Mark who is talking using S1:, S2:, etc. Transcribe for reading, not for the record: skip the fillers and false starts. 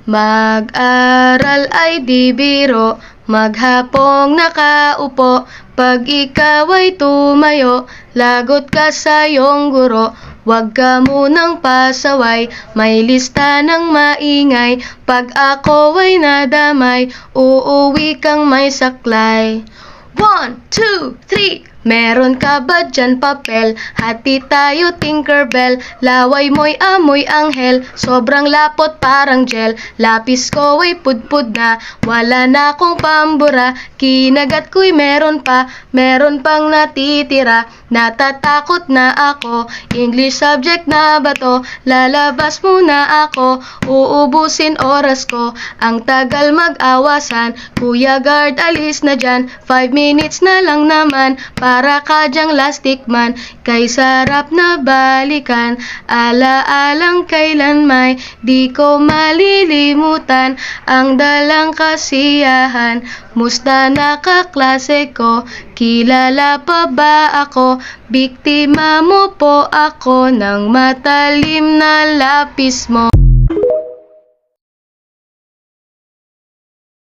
S1: Mag-aral ay di biro, maghapong nakaupo. Pag ikaw ay tumayo, lagot ka sa iyong guro. Huwag ka munang pasaway, may lista ng maingay. Pag ako ay nadamay, uuwi kang may saklay. 1, 2, 3. Meron ka ba dyan papel? Hati tayo Tinkerbell. Laway mo'y amoy anghel, sobrang lapot parang gel. Lapis ko ay pudpud na, wala na akong pambura. Kinagat ko'y meron pang natitira. Natatakot na ako, English subject na ba to? Lalabas muna ako, uubusin oras ko. Ang tagal mag-awasan, Kuya Guard alis na dyan. 5 minutes na lang naman, para ka dyang lastic man. Kay sarap na balikan, alaalang kailan may di ko malilimutan. Ang dalang kasiyahan, musta na kaklase ko? Kilala pa ba ako? Biktima mo po ako ng matalim na lapis mo.